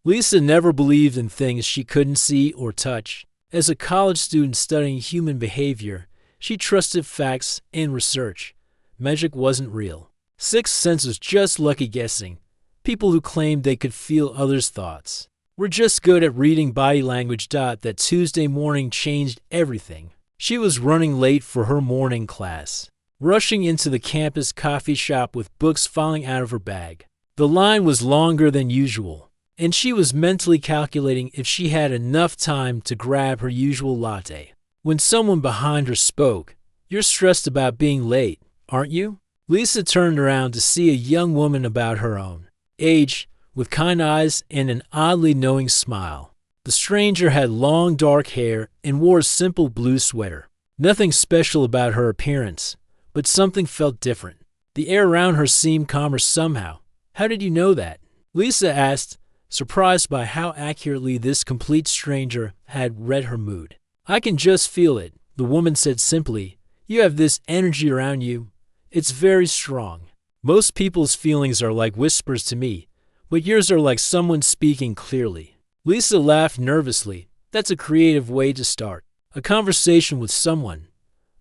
Lisa never believed in things she couldn't see or touch. As a college student studying human behavior, she trusted facts and research. Magic wasn't real. Sixth sense was just lucky guessing. People who claimed they could feel others' thoughts were just good at reading body language. That Tuesday morning changed everything. She was running late for her morning class, rushing into the campus coffee shop with books falling out of her bag. The line was longer than usual, and she was mentally calculating if she had enough time to grab her usual latte. When someone behind her spoke, "You're stressed about being late, aren't you?" Lisa turned around to see a young woman about her own age, with kind eyes and an oddly knowing smile. The stranger had long dark hair and wore a simple blue sweater. Nothing special about her appearance, but something felt different. The air around her seemed calmer somehow. "How did you know that?" Lisa asked, surprised by how accurately this complete stranger had read her mood. "I can just feel it," the woman said simply. "You have this energy around you. It's very strong. Most people's feelings are like whispers to me, but yours are like someone speaking clearly." Lisa laughed nervously. That's a creative way to start a conversation with someone.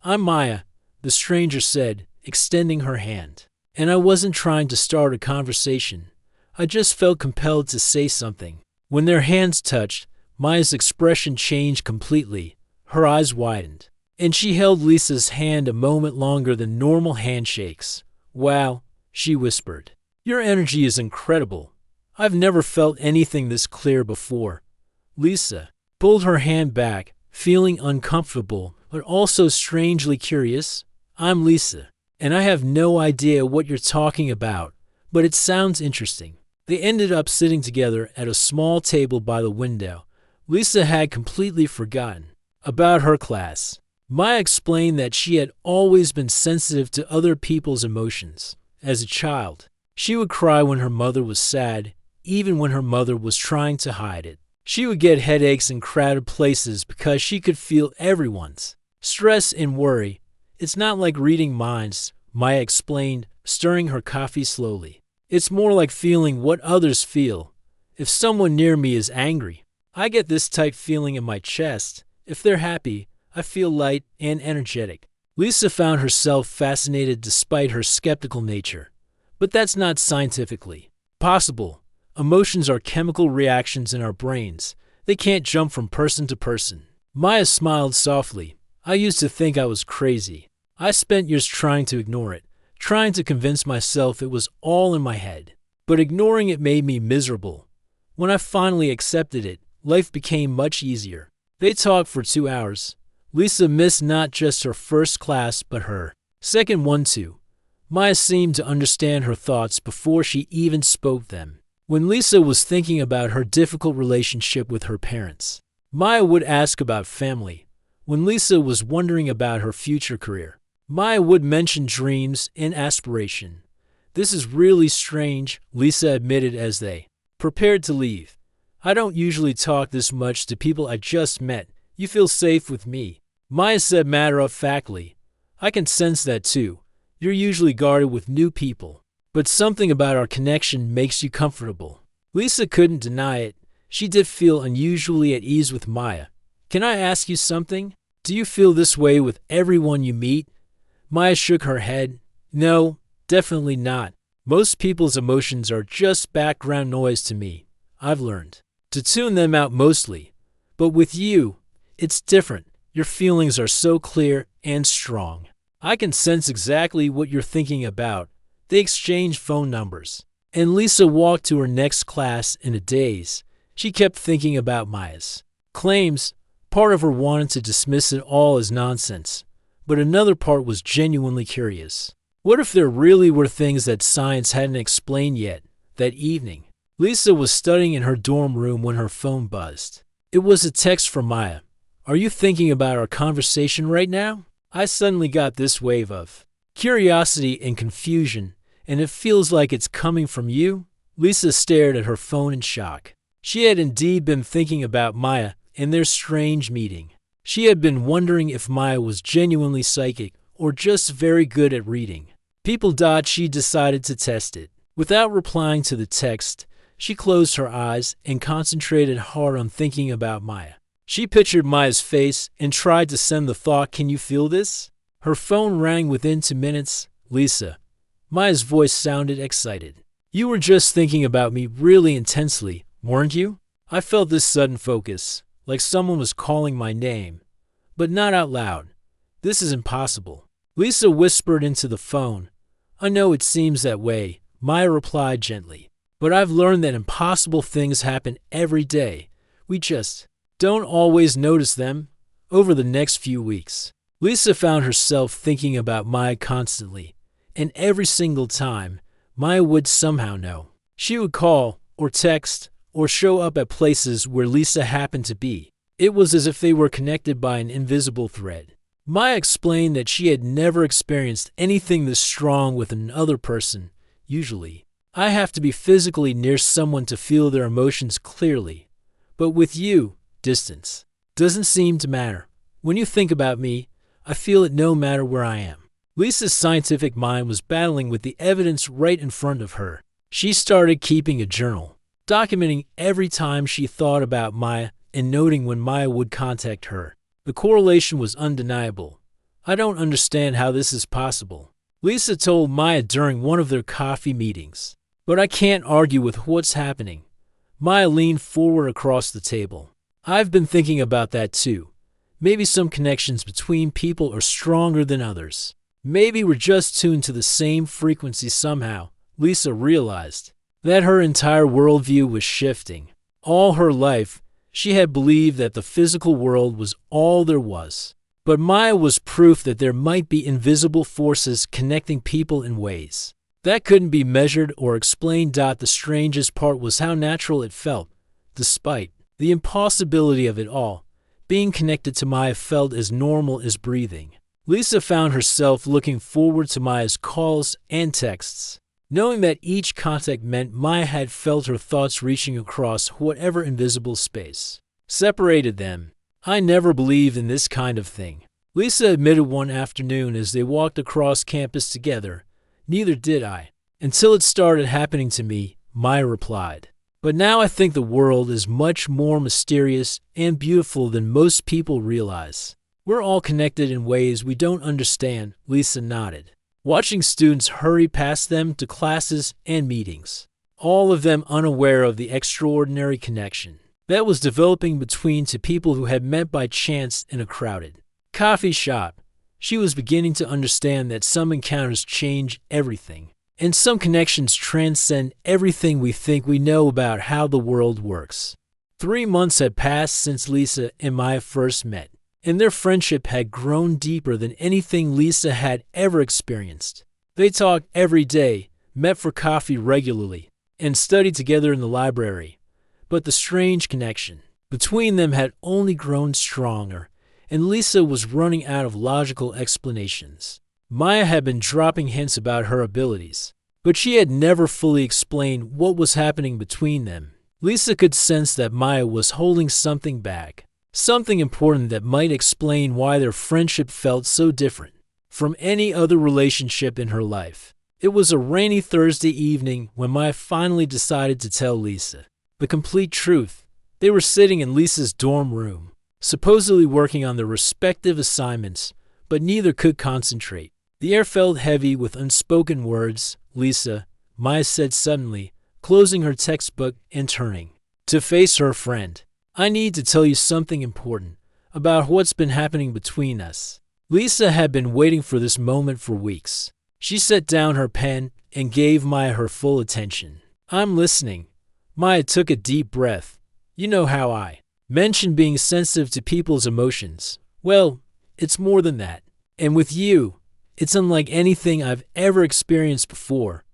"I'm Maya," the stranger said, extending her hand. "And I wasn't trying to start a conversation. I just felt compelled to say something." When their hands touched, Maya's expression changed completely. Her eyes widened, and she held Lisa's hand a moment longer than normal handshakes. "Wow," she whispered. "Your energy is incredible. I've never felt anything this clear before." Lisa pulled her hand back, feeling uncomfortable, but also strangely curious. "I'm Lisa, and I have no idea what you're talking about, but it sounds interesting." They ended up sitting together at a small table by the window. Lisa had completely forgotten about her class. Maya explained that she had always been sensitive to other people's emotions. As a child, she would cry when her mother was sad, even when her mother was trying to hide it. She would get headaches in crowded places because she could feel everyone's stress and worry. "It's not like reading minds," Maya explained, stirring her coffee slowly. "It's more like feeling what others feel. If someone near me is angry, I get this tight feeling in my chest. If they're happy, I feel light and energetic." Lisa found herself fascinated despite her skeptical nature. But that's not scientifically possible. Emotions are chemical reactions in our brains. They can't jump from person to person. Maya smiled softly. "I used to think I was crazy. I spent years trying to ignore it, trying to convince myself it was all in my head. But ignoring it made me miserable. When I finally accepted it, life became much easier." They talked for 2 hours. Lisa missed not just her first class, but her second one too. Maya seemed to understand her thoughts before she even spoke them. When Lisa was thinking about her difficult relationship with her parents, Maya would ask about family. When Lisa was wondering about her future career, Maya would mention dreams and aspiration. "This is really strange," Lisa admitted as they prepared to leave. "I don't usually talk this much to people I just met. You feel safe with me," Maya said matter-of-factly. "I can sense that too. You're usually guarded with new people, but something about our connection makes you comfortable." Lisa couldn't deny it. She did feel unusually at ease with Maya. "Can I ask you something? Do you feel this way with everyone you meet?" Maya shook her head. "No, definitely not. Most people's emotions are just background noise to me. I've learned to tune them out mostly. But with you, it's different. Your feelings are so clear and strong. I can sense exactly what you're thinking about." They exchanged phone numbers, and Lisa walked to her next class in a daze. She kept thinking about Maya's claims. Part of her wanted to dismiss it all as nonsense, but another part was genuinely curious. What if there really were things that science hadn't explained yet? That evening, Lisa was studying in her dorm room when her phone buzzed. It was a text from Maya. "Are you thinking about our conversation right now?" I suddenly got this wave of curiosity and confusion, and it feels like it's coming from you. Lisa stared at her phone in shock. She had indeed been thinking about Maya and their strange meeting. She had been wondering if Maya was genuinely psychic or just very good at reading people. She decided to test it. Without replying to the text, She closed her eyes and concentrated hard on thinking about Maya. She pictured Maya's face and tried to send the thought, "Can you feel this?" Her phone rang within 2 minutes. "Lisa." Maya's voice sounded excited. "You were just thinking about me really intensely, weren't you?" I felt this sudden focus, like someone was calling my name, but not out loud. "This is impossible." Lisa whispered into the phone. "I know it seems that way," Maya replied gently, "but I've learned that impossible things happen every day. We just don't always notice them." Over the next few weeks, Lisa found herself thinking about Maya constantly, and every single time, Maya would somehow know. She would call or text or show up at places where Lisa happened to be. It was as if they were connected by an invisible thread. Maya explained that she had never experienced anything this strong with another person. "Usually, I have to be physically near someone to feel their emotions clearly. But with you, distance doesn't seem to matter. When you think about me, I feel it no matter where I am." Lisa's scientific mind was battling with the evidence right in front of her. She started keeping a journal, documenting every time she thought about Maya and noting when Maya would contact her. The correlation was undeniable. "I don't understand how this is possible," Lisa told Maya during one of their coffee meetings. "But I can't argue with what's happening." Maya leaned forward across the table. "I've been thinking about that too. Maybe some connections between people are stronger than others. Maybe we're just tuned to the same frequency somehow." Lisa realized that her entire worldview was shifting. All her life, she had believed that the physical world was all there was. But Maya was proof that there might be invisible forces connecting people in ways that couldn't be measured or explained. The strangest part was how natural it felt. Despite the impossibility of it all, being connected to Maya felt as normal as breathing. Lisa found herself looking forward to Maya's calls and texts, knowing that each contact meant Maya had felt her thoughts reaching across whatever invisible space separated them. "I never believed in this kind of thing," Lisa admitted one afternoon as they walked across campus together. "Neither did I, until it started happening to me," Maya replied. "But now I think the world is much more mysterious and beautiful than most people realize. We're all connected in ways we don't understand," Lisa nodded, watching students hurry past them to classes and meetings, all of them unaware of the extraordinary connection that was developing between two people who had met by chance in a crowded coffee shop. She was beginning to understand that some encounters change everything, and some connections transcend everything we think we know about how the world works. 3 months had passed since Lisa and Maya first met, and their friendship had grown deeper than anything Lisa had ever experienced. They talked every day, met for coffee regularly, and studied together in the library. But the strange connection between them had only grown stronger, and Lisa was running out of logical explanations. Maya had been dropping hints about her abilities, but she had never fully explained what was happening between them. Lisa could sense that Maya was holding something back, something important that might explain why their friendship felt so different from any other relationship in her life. It was a rainy Thursday evening when Maya finally decided to tell Lisa the complete truth. They were sitting in Lisa's dorm room, supposedly working on their respective assignments, but neither could concentrate. The air felt heavy with unspoken words. "Lisa," Maya said suddenly, closing her textbook and turning to face her friend, "I need to tell you something important about what's been happening between us." Lisa had been waiting for this moment for weeks. She set down her pen and gave Maya her full attention. "I'm listening." Maya took a deep breath. "You know how I mentioned being sensitive to people's emotions. Well, it's more than that. And with you, it's unlike anything I've ever experienced before."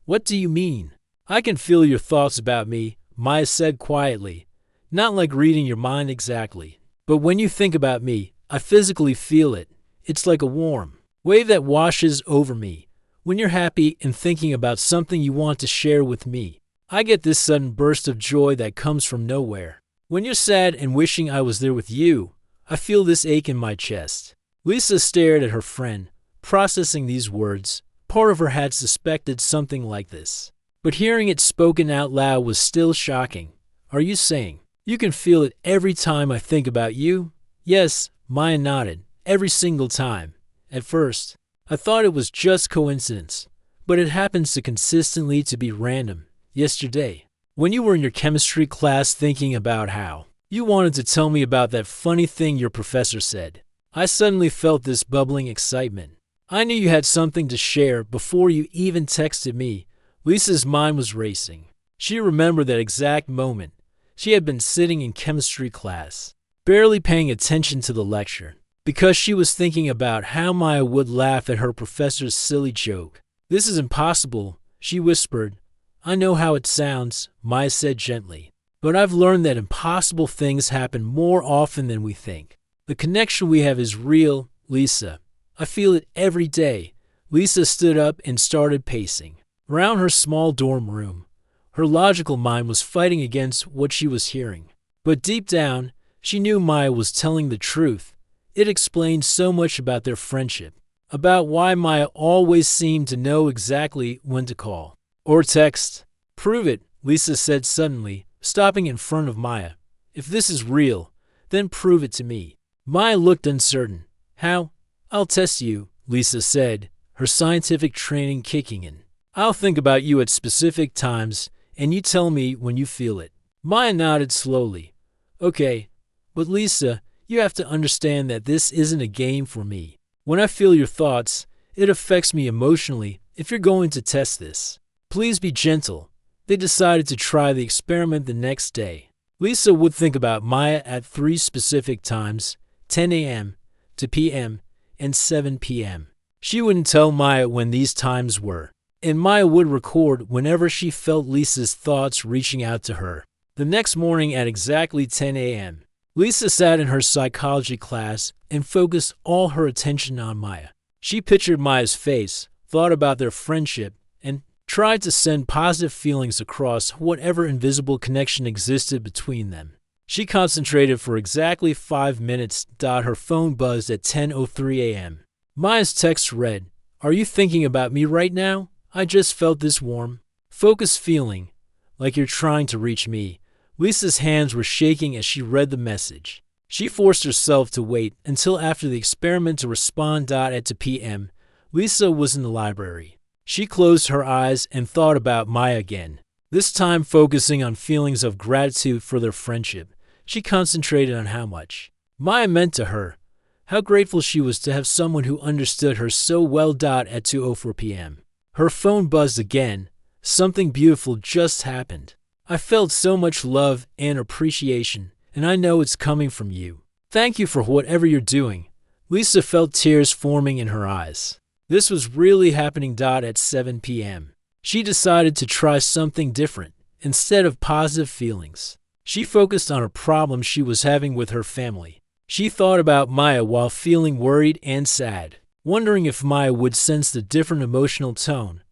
"What do you mean?" "I can feel your thoughts about me," Maya said quietly. "Not like reading your mind exactly, but when you think about me, I physically feel it. It's like a warm wave that washes over me. When you're happy and thinking about something you want to share with me, I get this sudden burst of joy that comes from nowhere. When you're sad and wishing I was there with you, I feel this ache in my chest." Lisa stared at her friend, processing these words. Part of her had suspected something like this, but hearing it spoken out loud was still shocking. Are you saying you can feel it every time I think about you? Yes, Maya nodded, every single time. At first, I thought it was just coincidence, but it happens to consistently to be random. Yesterday, when you were in your chemistry class thinking about how you wanted to tell me about that funny thing your professor said, I suddenly felt this bubbling excitement. I knew you had something to share before you even texted me. Lisa's mind was racing. She remembered that exact moment. She had been sitting in chemistry class, barely paying attention to the lecture, because she was thinking about how Maya would laugh at her professor's silly joke. This is impossible, she whispered. I know how it sounds, Maya said gently, but I've learned that impossible things happen more often than we think. The connection we have is real, Lisa. I feel it every day. Lisa stood up and started pacing around her small dorm room. Her logical mind was fighting against what she was hearing. But deep down, she knew Maya was telling the truth. It explained so much about their friendship, about why Maya always seemed to know exactly when to call or text. Prove it, Lisa said suddenly, stopping in front of Maya. If this is real, then prove it to me. Maya looked uncertain. How? I'll test you, Lisa said, her scientific training kicking in. I'll think about you at specific times, and you tell me when you feel it. Maya nodded slowly. Okay, but Lisa, you have to understand that this isn't a game for me. When I feel your thoughts, it affects me emotionally if you're going to test this. Please be gentle. They decided to try the experiment the next day. Lisa would think about Maya at 3 specific times, 10 a.m. to p.m. and 7 p.m. She wouldn't tell Maya when these times were, and Maya would record whenever she felt Lisa's thoughts reaching out to her. The next morning at exactly 10 a.m., Lisa sat in her psychology class and focused all her attention on Maya. She pictured Maya's face, thought about their friendship, and tried to send positive feelings across whatever invisible connection existed between them. She concentrated for exactly 5 minutes. Her phone buzzed at 10:03 a.m. Maya's text read, Are you thinking about me right now? I just felt this warm, focused feeling, like you're trying to reach me. Lisa's hands were shaking as she read the message. She forced herself to wait until after the experiment to respond. At 2 p.m., Lisa was in the library. She closed her eyes and thought about Maya again, this time focusing on feelings of gratitude for their friendship. She concentrated on how much Maya meant to her, how grateful she was to have someone who understood her so well. At 2:04 p.m., her phone buzzed again. Something beautiful just happened. I felt so much love and appreciation, and I know it's coming from you. Thank you for whatever you're doing. Lisa felt tears forming in her eyes. This was really happening. At 7 p.m., she decided to try something different. Instead of positive feelings, she focused on a problem she was having with her family. She thought about Maya while feeling worried and sad, wondering if Maya would sense the different emotional tone.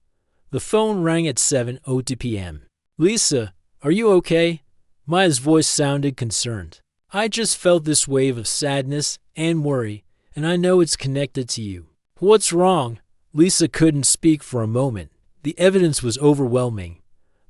The phone rang at 7:02 p.m. Lisa, are you okay? Maya's voice sounded concerned. I just felt this wave of sadness and worry, and I know it's connected to you. What's wrong? Lisa couldn't speak for a moment. The evidence was overwhelming.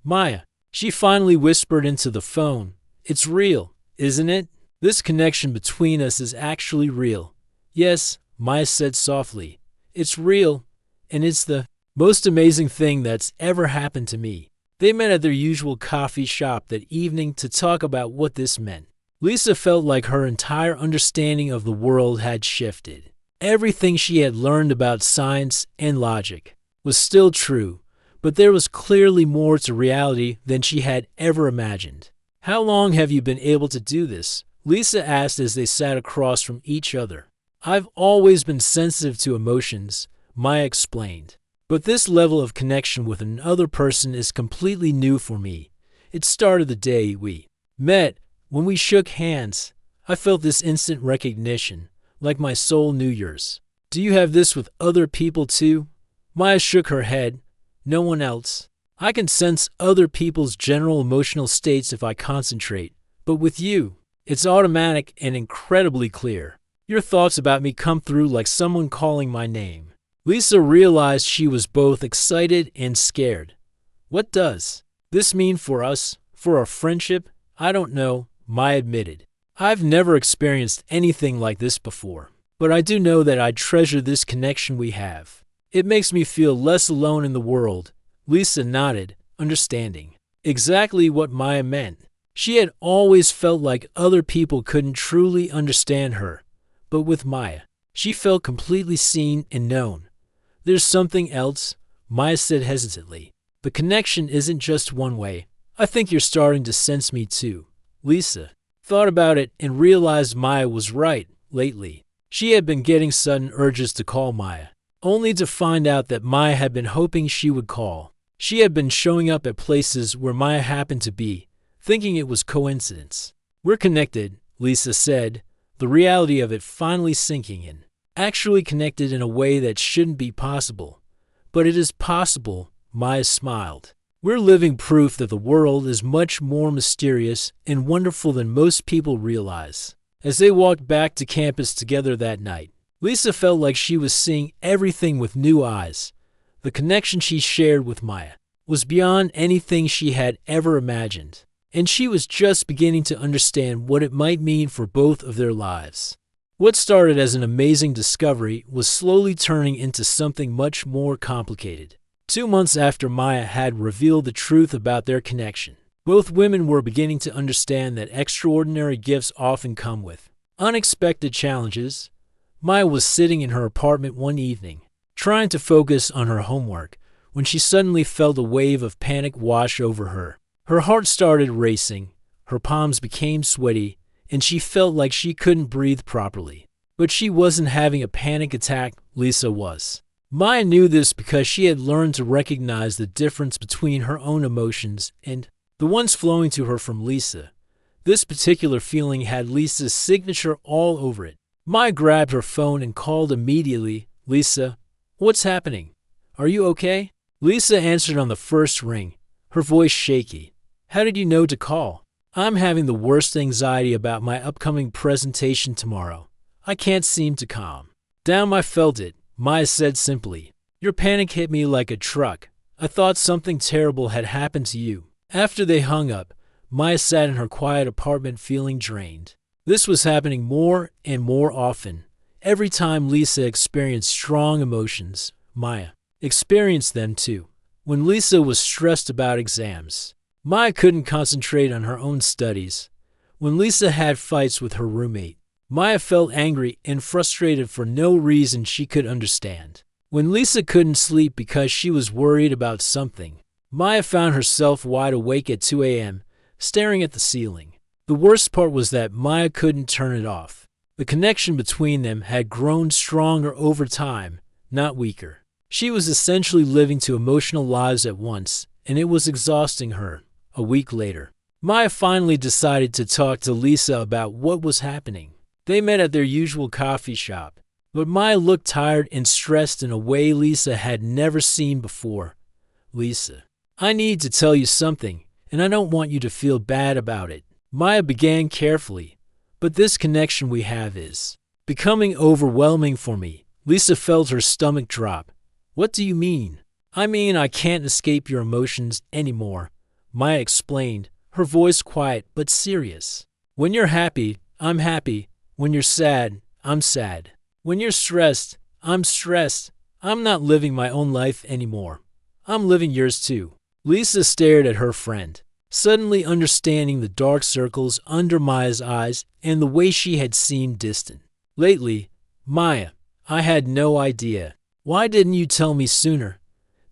Maya, she finally whispered into the phone. It's real, isn't it? This connection between us is actually real. Yes, Maya said softly. It's real, and it's the most amazing thing that's ever happened to me. They met at their usual coffee shop that evening to talk about what this meant. Lisa felt like her entire understanding of the world had shifted. Everything she had learned about science and logic was still true, but there was clearly more to reality than she had ever imagined. How long have you been able to do this? Lisa asked as they sat across from each other. I've always been sensitive to emotions, Maya explained. But this level of connection with another person is completely new for me. It started the day we met. When we shook hands, I felt this instant recognition, like my soul knew yours. Do you have this with other people too? Maya shook her head. No one else. I can sense other people's general emotional states if I concentrate. But with you, it's automatic and incredibly clear. Your thoughts about me come through like someone calling my name. Lisa realized she was both excited and scared. What does this mean for us, for our friendship? I don't know, Maya admitted. I've never experienced anything like this before, but I do know that I treasure this connection we have. It makes me feel less alone in the world. Lisa nodded, understanding exactly what Maya meant. She had always felt like other people couldn't truly understand her, but with Maya, she felt completely seen and known. There's something else, Maya said hesitantly. The connection isn't just one way. I think you're starting to sense me too. Lisa thought about it and realized Maya was right. Lately, she had been getting sudden urges to call Maya, only to find out that Maya had been hoping she would call. She had been showing up at places where Maya happened to be, thinking it was coincidence. We're connected, Lisa said, the reality of it finally sinking in. Actually connected in a way that shouldn't be possible. But it is possible, Maya smiled. We're living proof that the world is much more mysterious and wonderful than most people realize. As they walked back to campus together that night, Lisa felt like she was seeing everything with new eyes. The connection she shared with Maya was beyond anything she had ever imagined, and she was just beginning to understand what it might mean for both of their lives. What started as an amazing discovery was slowly turning into something much more complicated. 2 months after Maya had revealed the truth about their connection, both women were beginning to understand that extraordinary gifts often come with unexpected challenges. Maya was sitting in her apartment one evening, trying to focus on her homework, when she suddenly felt a wave of panic wash over her. Her heart started racing, her palms became sweaty, and she felt like she couldn't breathe properly. But she wasn't having a panic attack, Lisa was. Maya knew this because she had learned to recognize the difference between her own emotions and the ones flowing to her from Lisa. This particular feeling had Lisa's signature all over it. Maya grabbed her phone and called immediately. Lisa, what's happening? Are you okay? Lisa answered on the first ring, her voice shaky. How did you know to call? I'm having the worst anxiety about my upcoming presentation tomorrow. I can't seem to calm down. I felt it, Maya said simply. Your panic hit me like a truck. I thought something terrible had happened to you. After they hung up, Maya sat in her quiet apartment feeling drained. This was happening more and more often. Every time Lisa experienced strong emotions, Maya experienced them too. When Lisa was stressed about exams, Maya couldn't concentrate on her own studies. When Lisa had fights with her roommate, Maya felt angry and frustrated for no reason she could understand. When Lisa couldn't sleep because she was worried about something, Maya found herself wide awake at 2 a.m., staring at the ceiling. The worst part was that Maya couldn't turn it off. The connection between them had grown stronger over time, not weaker. She was essentially living two emotional lives at once, and it was exhausting her. A week later, Maya finally decided to talk to Lisa about what was happening. They met at their usual coffee shop, but Maya looked tired and stressed in a way Lisa had never seen before. Lisa, I need to tell you something, and I don't want you to feel bad about it. Maya began carefully, but this connection we have is becoming overwhelming for me. Lisa felt her stomach drop. What do you mean? I mean I can't escape your emotions anymore, Maya explained, her voice quiet but serious. When you're happy, I'm happy. When you're sad, I'm sad. When you're stressed, I'm stressed. I'm not living my own life anymore. I'm living yours too. Lisa stared at her friend, suddenly understanding the dark circles under Maya's eyes and the way she had seemed distant. Lately, Maya, I had no idea. Why didn't you tell me sooner?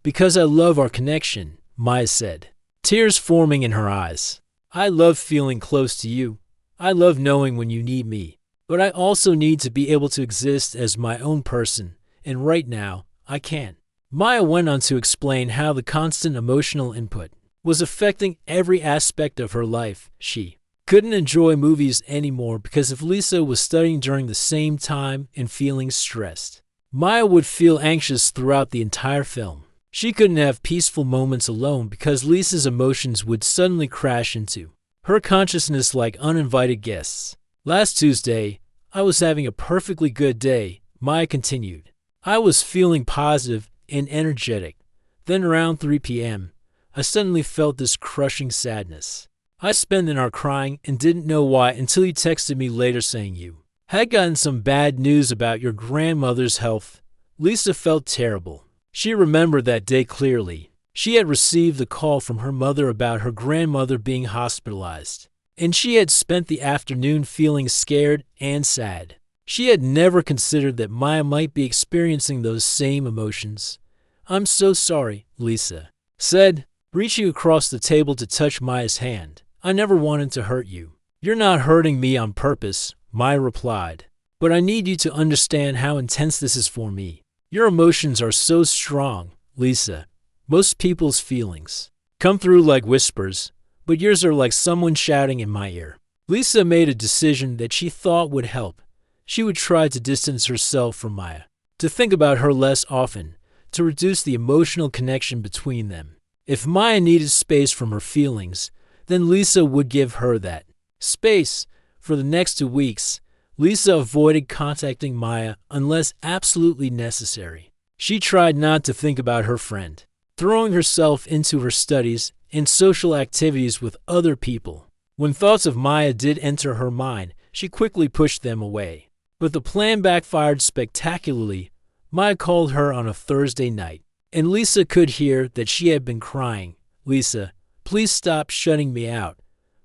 Because I love our connection, Maya said, tears forming in her eyes. I love feeling close to you. I love knowing when you need me. But I also need to be able to exist as my own person, and right now, I can't. Maya went on to explain how the constant emotional input was affecting every aspect of her life. She couldn't enjoy movies anymore because if Lisa was studying during the same time and feeling stressed, Maya would feel anxious throughout the entire film. She couldn't have peaceful moments alone because Lisa's emotions would suddenly crash into her consciousness like uninvited guests. Last Tuesday, I was having a perfectly good day, Maya continued. I was feeling positive and energetic. Then around 3 p.m., I suddenly felt this crushing sadness. I spent an hour crying and didn't know why until you texted me later saying you had gotten some bad news about your grandmother's health. Lisa felt terrible. She remembered that day clearly. She had received a call from her mother about her grandmother being hospitalized, and she had spent the afternoon feeling scared and sad. She had never considered that Maya might be experiencing those same emotions. "I'm so sorry," Lisa said, reaching across the table to touch Maya's hand. "I never wanted to hurt you." "You're not hurting me on purpose," Maya replied. "But I need you to understand how intense this is for me. Your emotions are so strong, Lisa. Most people's feelings come through like whispers, but yours are like someone shouting in my ear." Lisa made a decision that she thought would help. She would try to distance herself from Maya, to think about her less often, to reduce the emotional connection between them. If Maya needed space from her feelings, then Lisa would give her that space. For the next 2 weeks, Lisa avoided contacting Maya unless absolutely necessary. She tried not to think about her friend, throwing herself into her studies and social activities with other people. When thoughts of Maya did enter her mind, she quickly pushed them away. But the plan backfired spectacularly. Maya called her on a Thursday night, and Lisa could hear that she had been crying. "Lisa, please stop shutting me out,"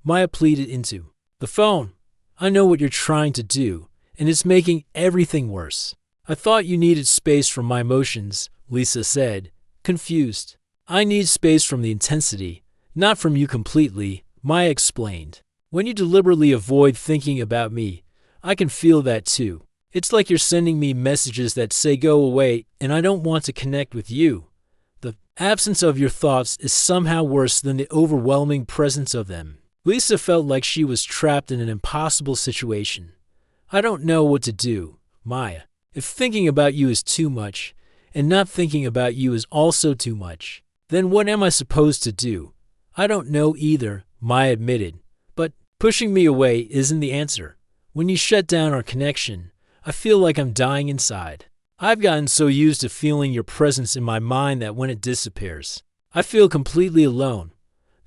Maya pleaded into the phone. "I know what you're trying to do, and it's making everything worse." "I thought you needed space from my emotions," Lisa said, confused. "I need space from the intensity, not from you completely," Maya explained. "When you deliberately avoid thinking about me, I can feel that too. It's like you're sending me messages that say go away, and I don't want to connect with you. The absence of your thoughts is somehow worse than the overwhelming presence of them." Lisa felt like she was trapped in an impossible situation. "I don't know what to do, Maya. If thinking about you is too much, and not thinking about you is also too much, then what am I supposed to do?" "I don't know either," Maya admitted. "But pushing me away isn't the answer. When you shut down our connection, I feel like I'm dying inside. I've gotten so used to feeling your presence in my mind that when it disappears, I feel completely alone."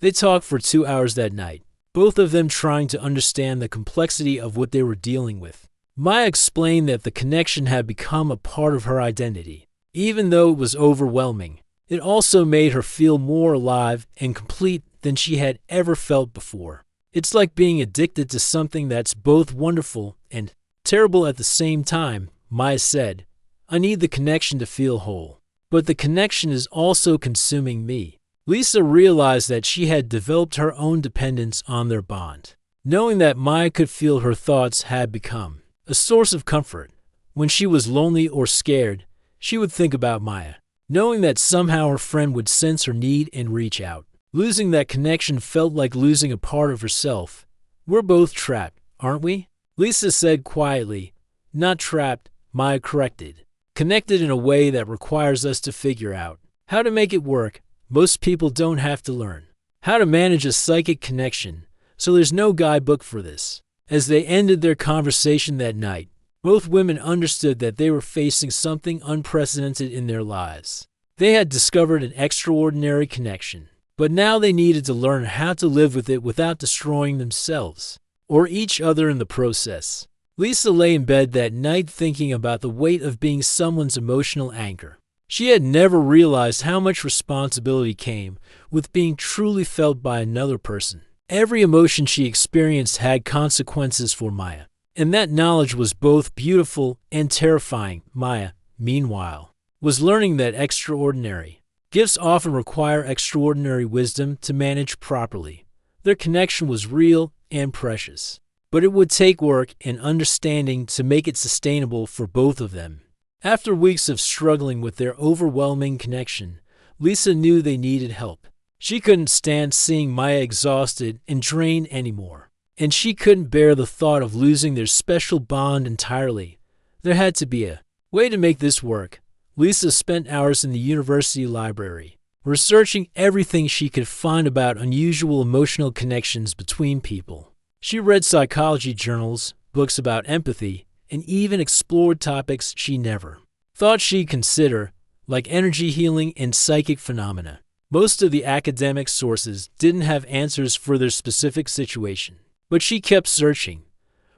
They talked for 2 hours that night, both of them trying to understand the complexity of what they were dealing with. Maya explained that the connection had become a part of her identity. Even though it was overwhelming, it also made her feel more alive and complete than she had ever felt before. "It's like being addicted to something that's both wonderful and terrible at the same time," Maya said. "I need the connection to feel whole, but the connection is also consuming me." Lisa realized that she had developed her own dependence on their bond. Knowing that Maya could feel her thoughts had become a source of comfort. When she was lonely or scared, she would think about Maya, knowing that somehow her friend would sense her need and reach out. Losing that connection felt like losing a part of herself. "We're both trapped, aren't we?" Lisa said quietly. "Not trapped," Maya corrected. "Connected in a way that requires us to figure out how to make it work. Most people don't have to learn how to manage a psychic connection, so there's no guidebook for this." As they ended their conversation that night, both women understood that they were facing something unprecedented in their lives. They had discovered an extraordinary connection, but now they needed to learn how to live with it without destroying themselves or each other in the process. Lisa lay in bed that night thinking about the weight of being someone's emotional anchor. She had never realized how much responsibility came with being truly felt by another person. Every emotion she experienced had consequences for Maya, and that knowledge was both beautiful and terrifying. Maya, meanwhile, was learning that extraordinary gifts often require extraordinary wisdom to manage properly. Their connection was real and precious, but it would take work and understanding to make it sustainable for both of them. After weeks of struggling with their overwhelming connection, Lisa knew they needed help. She couldn't stand seeing Maya exhausted and drained anymore, and she couldn't bear the thought of losing their special bond entirely. There had to be a way to make this work. Lisa spent hours in the university library, researching everything she could find about unusual emotional connections between people. She read psychology journals, books about empathy, and even explored topics she never thought she'd consider, like energy healing and psychic phenomena. Most of the academic sources didn't have answers for their specific situation, but she kept searching.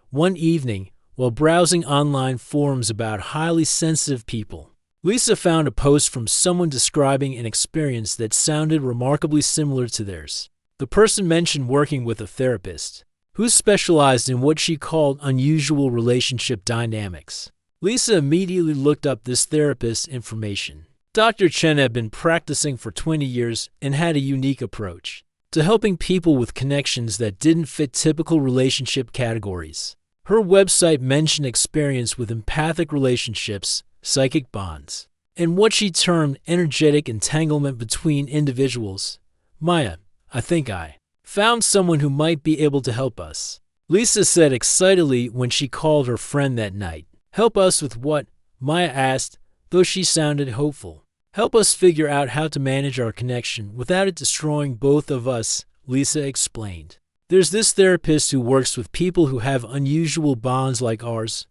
One evening, while browsing online forums about highly sensitive people, Lisa found a post from someone describing an experience that sounded remarkably similar to theirs. The person mentioned working with a therapist who specialized in what she called unusual relationship dynamics. Lisa immediately looked up this therapist's information. Dr. Chen had been practicing for 20 years and had a unique approach to helping people with connections that didn't fit typical relationship categories. Her website mentioned experience with empathic relationships, psychic bonds, and what she termed energetic entanglement between individuals. Maya, I think I found someone who might be able to help us, Lisa said excitedly when she called her friend that night. Help us with what? Maya asked, though she sounded hopeful. Help us figure out how to manage our connection without it destroying both of us, Lisa explained. There's this therapist who works with people who have unusual bonds like ours.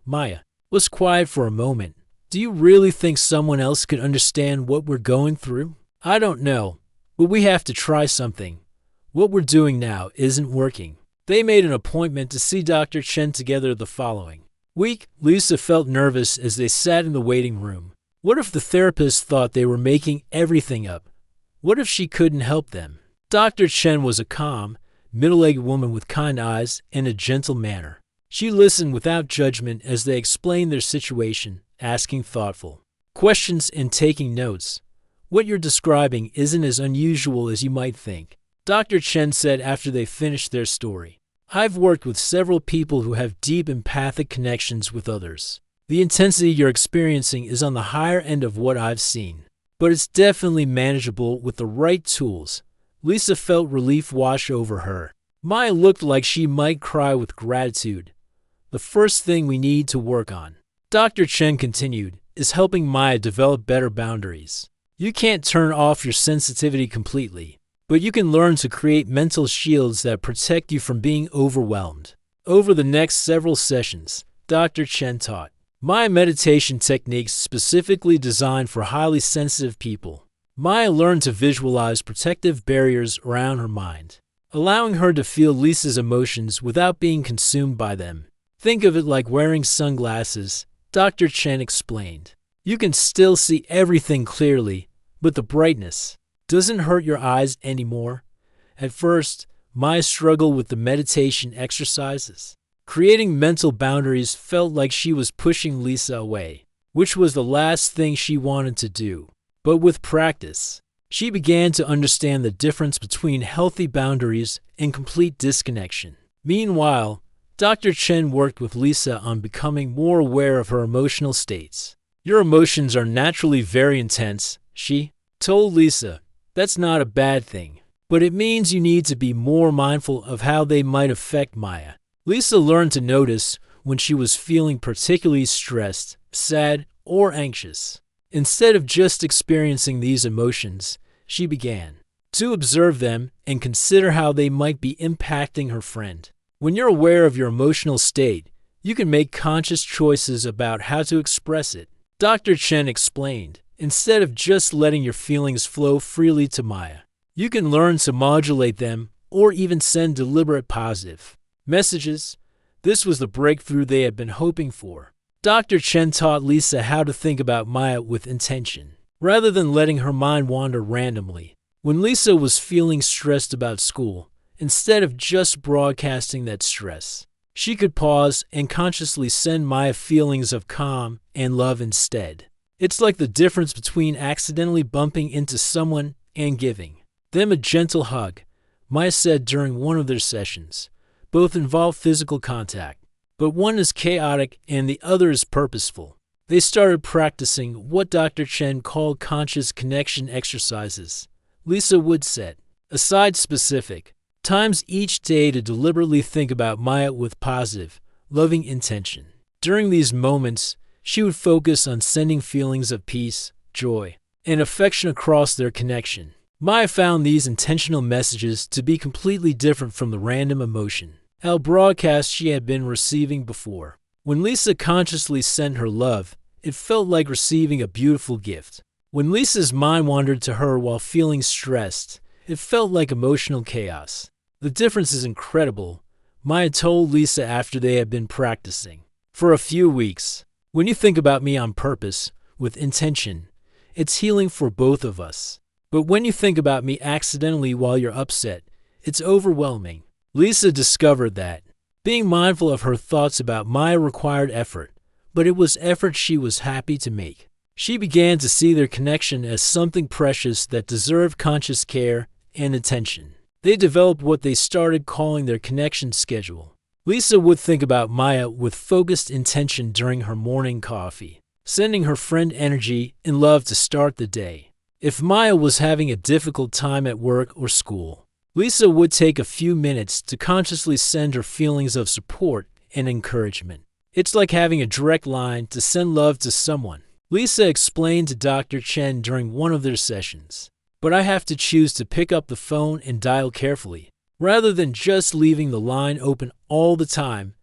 Maya was quiet for a moment. Do you really think someone else could understand what we're going through? I don't know, but we have to try something. What we're doing now isn't working. They made an appointment to see Dr. Chen together the following week. Lisa felt nervous as they sat in the waiting room. What if the therapist thought they were making everything up? What if she couldn't help them? Dr. Chen was a calm, middle-aged woman with kind eyes and a gentle manner. She listened without judgment as they explained their situation, asking thoughtful questions and taking notes. What you're describing isn't as unusual as you might think, Dr. Chen said after they finished their story. I've worked with several people who have deep empathic connections with others. The intensity you're experiencing is on the higher end of what I've seen, but it's definitely manageable with the right tools. Lisa felt relief wash over her. Maya looked like she might cry with gratitude. The first thing we need to work on, Dr. Chen continued, is helping Maya develop better boundaries. You can't turn off your sensitivity completely, but you can learn to create mental shields that protect you from being overwhelmed. Over the next several sessions, Dr. Chen taught Maya meditation techniques specifically designed for highly sensitive people. Maya learned to visualize protective barriers around her mind, allowing her to feel Lisa's emotions without being consumed by them. Think of it like wearing sunglasses, Dr. Chen explained. You can still see everything clearly, but the brightness doesn't hurt your eyes anymore. At first, Maya struggled with the meditation exercises. Creating mental boundaries felt like she was pushing Lisa away, which was the last thing she wanted to do. But with practice, she began to understand the difference between healthy boundaries and complete disconnection. Meanwhile, Dr. Chen worked with Lisa on becoming more aware of her emotional states. Your emotions are naturally very intense, she told Lisa. That's not a bad thing, but it means you need to be more mindful of how they might affect Maya. Lisa learned to notice when she was feeling particularly stressed, sad, or anxious. Instead of just experiencing these emotions, she began to observe them and consider how they might be impacting her friend. When you're aware of your emotional state, you can make conscious choices about how to express it, Dr. Chen explained. Instead of just letting your feelings flow freely to Maya, you can learn to modulate them or even send deliberate positive messages. This was the breakthrough they had been hoping for. Dr. Chen taught Lisa how to think about Maya with intention, rather than letting her mind wander randomly. When Lisa was feeling stressed about school, instead of just broadcasting that stress, she could pause and consciously send Maya feelings of calm and love instead. It's like the difference between accidentally bumping into someone and giving them a gentle hug, Maya said during one of their sessions. Both involve physical contact, but one is chaotic and the other is purposeful. They started practicing what Dr. Chen called conscious connection exercises. Lisa would set aside specific times each day to deliberately think about Maya with positive, loving intention. During these moments, she would focus on sending feelings of peace, joy, and affection across their connection. Maya found these intentional messages to be completely different from the random emotion broadcast she had been receiving before. When Lisa consciously sent her love, it felt like receiving a beautiful gift. When Lisa's mind wandered to her while feeling stressed, it felt like emotional chaos. The difference is incredible, Maya told Lisa after they had been practicing. For a few weeks, when you think about me on purpose, with intention, it's healing for both of us. But when you think about me accidentally while you're upset, it's overwhelming. Lisa discovered that being mindful of her thoughts about Maya required effort, but it was effort she was happy to make. She began to see their connection as something precious that deserved conscious care and attention. They developed what they started calling their connection schedule. Lisa would think about Maya with focused intention during her morning coffee, sending her friend energy and love to start the day. If Maya was having a difficult time at work or school, Lisa would take a few minutes to consciously send her feelings of support and encouragement. It's like having a direct line to send love to someone, Lisa explained to Dr. Chen during one of their sessions. But I have to choose to pick up the phone and dial carefully, rather than just leaving the line open all the time.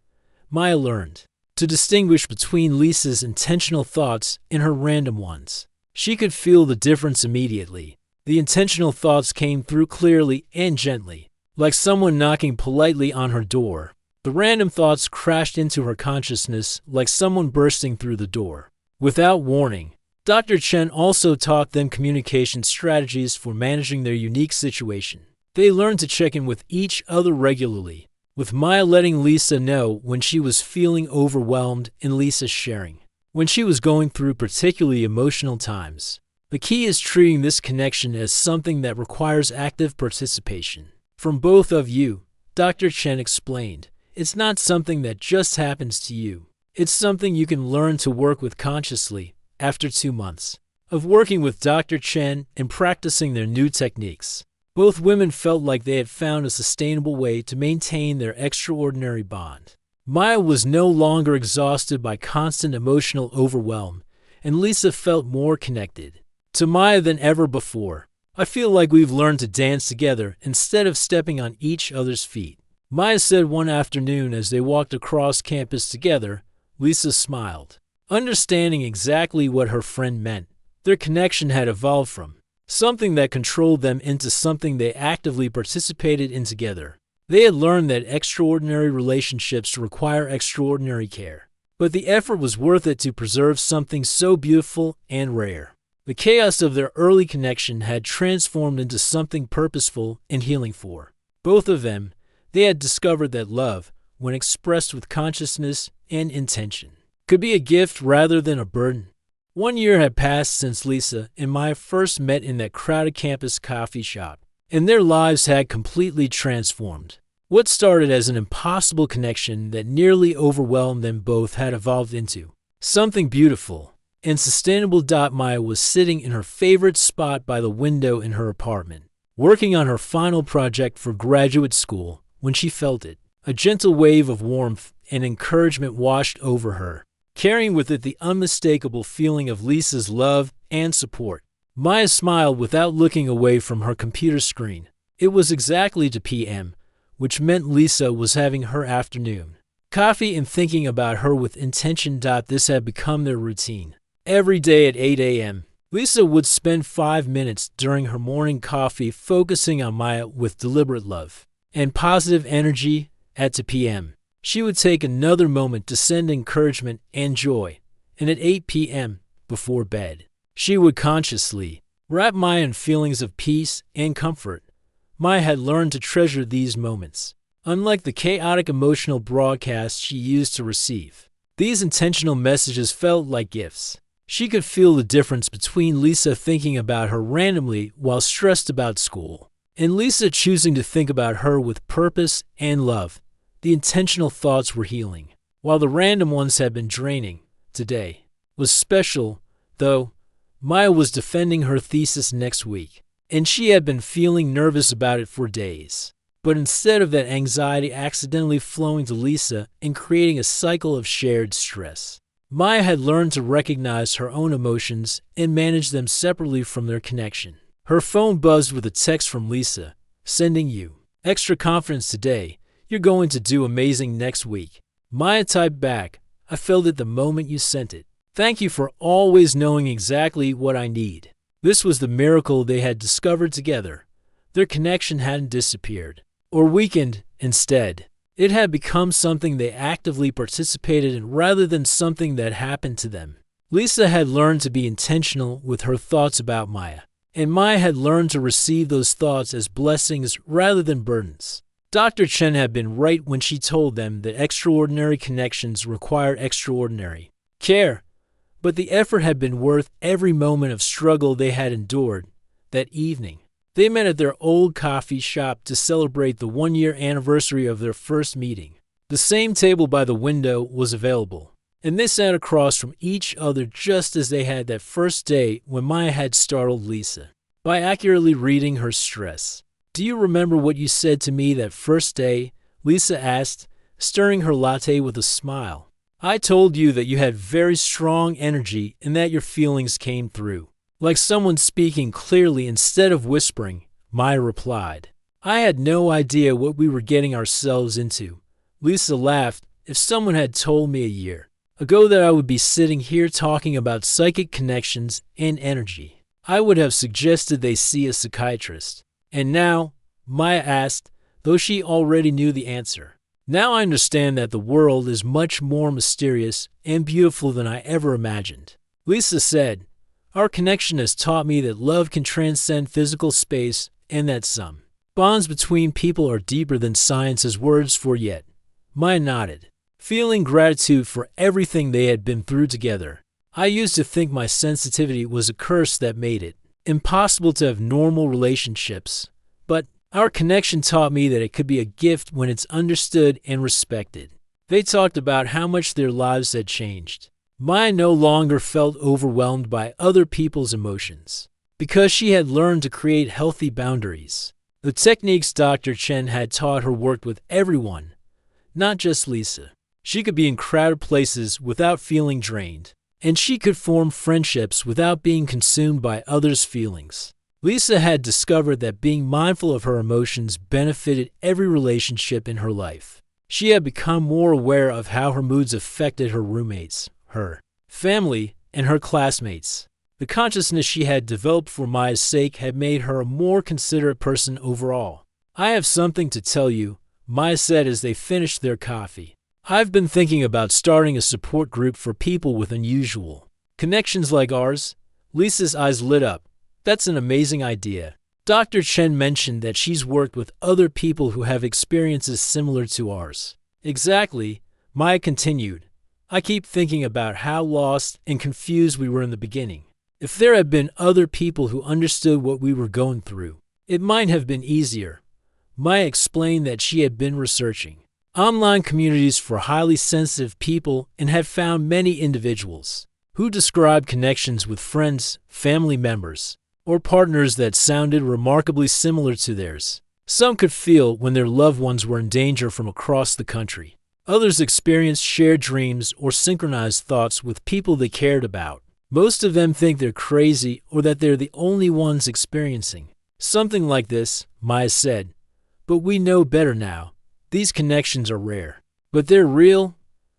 Maya learned to distinguish between Lisa's intentional thoughts and her random ones. She could feel the difference immediately. The intentional thoughts came through clearly and gently, like someone knocking politely on her door. The random thoughts crashed into her consciousness like someone bursting through the door. Without warning, Dr. Chen also taught them communication strategies for managing their unique situation. They learned to check in with each other regularly, with Maya letting Lisa know when she was feeling overwhelmed and Lisa sharing when she was going through particularly emotional times. The key is treating this connection as something that requires active participation from both of you, Dr. Chen explained. It's not something that just happens to you. It's something you can learn to work with consciously. After 2 months of working with Dr. Chen and practicing their new techniques, both women felt like they had found a sustainable way to maintain their extraordinary bond. Maya was no longer exhausted by constant emotional overwhelm, and Lisa felt more connected to Maya than ever before. I feel like we've learned to dance together instead of stepping on each other's feet, Maya said one afternoon as they walked across campus together. Lisa smiled, understanding exactly what her friend meant. Their connection had evolved from something that controlled them into something they actively participated in together. They had learned that extraordinary relationships require extraordinary care, but the effort was worth it to preserve something so beautiful and rare. The chaos of their early connection had transformed into something purposeful and healing for both of them. They had discovered that love, when expressed with consciousness and intention, could be a gift rather than a burden. 1 year had passed since Lisa and Maya first met in that crowded campus coffee shop, and their lives had completely transformed. What started as an impossible connection that nearly overwhelmed them both had evolved into something beautiful and sustainable. Maya was sitting in her favorite spot by the window in her apartment, working on her final project for graduate school, when she felt it. A gentle wave of warmth and encouragement washed over her, carrying with it the unmistakable feeling of Lisa's love and support. Maya smiled without looking away from her computer screen. It was exactly 2 p.m., which meant Lisa was having her afternoon coffee and thinking about her with intention. This had become their routine. Every day at 8 a.m., Lisa would spend 5 minutes during her morning coffee focusing on Maya with deliberate love and positive energy. At 2 p.m., she would take another moment to send encouragement and joy, and at 8 p.m., before bed, she would consciously wrap Maya in feelings of peace and comfort. Maya had learned to treasure these moments. Unlike the chaotic emotional broadcasts she used to receive, these intentional messages felt like gifts. She could feel the difference between Lisa thinking about her randomly while stressed about school, and Lisa choosing to think about her with purpose and love. The intentional thoughts were healing, while the random ones had been draining. Today was special, though. Maya was defending her thesis next week, and she had been feeling nervous about it for days. But instead of that anxiety accidentally flowing to Lisa and creating a cycle of shared stress, Maya had learned to recognize her own emotions and manage them separately from their connection. Her phone buzzed with a text from Lisa, sending you extra confidence today. You're going to do amazing next week. Maya typed back, I felt it the moment you sent it. Thank you for always knowing exactly what I need. This was the miracle they had discovered together. Their connection hadn't disappeared or weakened. Instead, it had become something they actively participated in rather than something that happened to them. Lisa had learned to be intentional with her thoughts about Maya, and Maya had learned to receive those thoughts as blessings rather than burdens. Dr. Chen had been right when she told them that extraordinary connections require extraordinary care, but the effort had been worth every moment of struggle they had endured. That evening, they met at their old coffee shop to celebrate the one-year anniversary of their first meeting. The same table by the window was available, and they sat across from each other just as they had that first day when Maya had startled Lisa by accurately reading her stress. "Do you remember what you said to me that first day?" Lisa asked, stirring her latte with a smile. "I told you that you had very strong energy and that your feelings came through like someone speaking clearly instead of whispering," Maya replied. "I had no idea what we were getting ourselves into." Lisa laughed. "If someone had told me a year ago that I would be sitting here talking about psychic connections and energy, I would have suggested they see a psychiatrist." "And now?" Maya asked, though she already knew the answer. "Now I understand that the world is much more mysterious and beautiful than I ever imagined." Lisa said, "Our connection has taught me that love can transcend physical space and that some bonds between people are deeper than science has words for yet." Maya nodded, feeling gratitude for everything they had been through together. "I used to think my sensitivity was a curse that made it impossible to have normal relationships, but our connection taught me that it could be a gift when it's understood and respected." They talked about how much their lives had changed. Maya no longer felt overwhelmed by other people's emotions because she had learned to create healthy boundaries. The techniques Dr. Chen had taught her worked with everyone, not just Lisa. She could be in crowded places without feeling drained, and she could form friendships without being consumed by others' feelings. Lisa had discovered that being mindful of her emotions benefited every relationship in her life. She had become more aware of how her moods affected her roommates, her family, and her classmates. The consciousness she had developed for Maya's sake had made her a more considerate person overall. "I have something to tell you," Maya said as they finished their coffee. "I've been thinking about starting a support group for people with unusual connections like ours." Lisa's eyes lit up. "That's an amazing idea." Dr. Chen mentioned that she's worked with other people who have experiences similar to ours. "Exactly," Maya continued. "I keep thinking about how lost and confused we were in the beginning. If there had been other people who understood what we were going through, it might have been easier." Maya explained that she had been researching online communities for highly sensitive people and had found many individuals who described connections with friends, family members, or partners that sounded remarkably similar to theirs. Some could feel when their loved ones were in danger from across the country. Others experienced shared dreams or synchronized thoughts with people they cared about. Most of them think they're crazy or that they're the only ones experiencing something like this, Maya said. "But we know better now. These connections are rare, but they're real."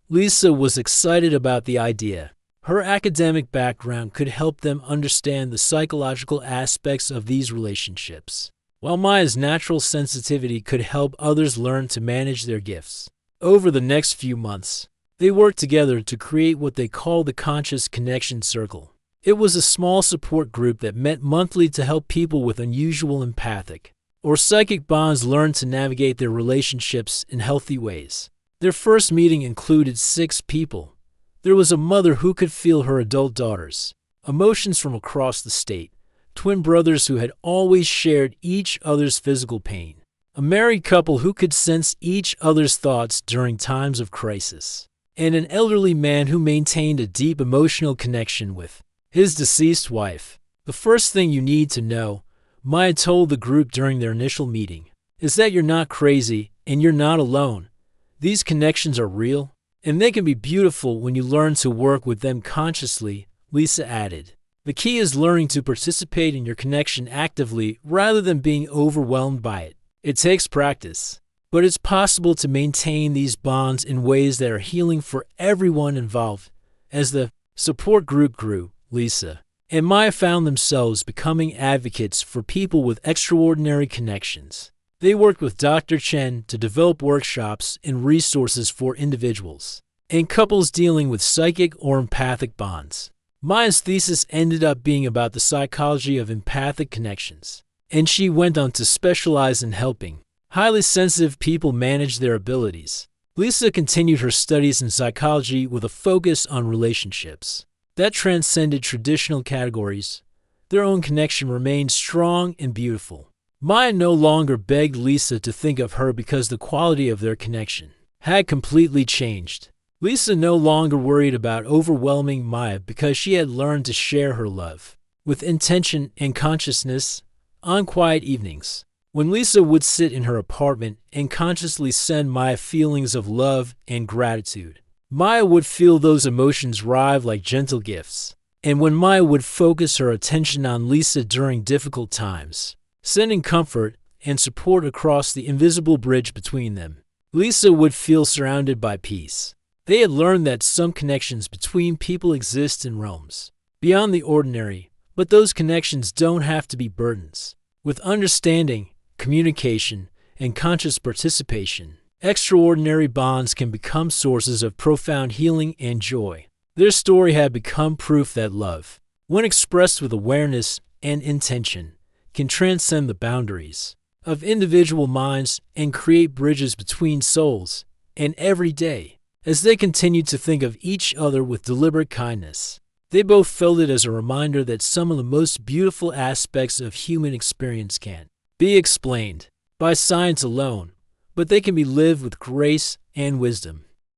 Lisa was excited about the idea. Her academic background could help them understand the psychological aspects of these relationships, while Maya's natural sensitivity could help others learn to manage their gifts. Over the next few months, they worked together to create what they called the Conscious Connection Circle. It was a small support group that met monthly to help people with unusual empathic or psychic bonds learn to navigate their relationships in healthy ways. Their first meeting included 6 people. There was a mother who could feel her adult daughter's emotions from across the state, twin brothers who had always shared each other's physical pain, a married couple who could sense each other's thoughts during times of crisis, and an elderly man who maintained a deep emotional connection with his deceased wife. "The first thing you need to know," Maya told the group during their initial meeting, "is that you're not crazy and you're not alone. These connections are real, and they can be beautiful when you learn to work with them consciously," Lisa added. "The key is learning to participate in your connection actively rather than being overwhelmed by it. It takes practice, but it's possible to maintain these bonds in ways that are healing for everyone involved." As the support group grew, Lisa and Maya found themselves becoming advocates for people with extraordinary connections. They worked with Dr. Chen to develop workshops and resources for individuals and couples dealing with psychic or empathic bonds. Maya's thesis ended up being about the psychology of empathic connections, and she went on to specialize in helping highly sensitive people manage their abilities. Lisa continued her studies in psychology with a focus on relationships that transcended traditional categories. Their own connection remained strong and beautiful. Maya no longer begged Lisa to think of her because the quality of their connection had completely changed. Lisa no longer worried about overwhelming Maya because she had learned to share her love with intention and consciousness. On quiet evenings, when Lisa would sit in her apartment and consciously send Maya feelings of love and gratitude, Maya would feel those emotions rise like gentle gifts. And when Maya would focus her attention on Lisa during difficult times, sending comfort and support across the invisible bridge between them, Lisa would feel surrounded by peace. They had learned that some connections between people exist in realms beyond the ordinary, but those connections don't have to be burdens. With understanding, communication, and conscious participation, extraordinary bonds can become sources of profound healing and joy. Their story had become proof that love, when expressed with awareness and intention, can transcend the boundaries of individual minds and create bridges between souls. And every day, as they continued to think of each other with deliberate kindness, they both felt it as a reminder that some of the most beautiful aspects of human experience can't be explained by science alone, but they can be lived with grace and wisdom.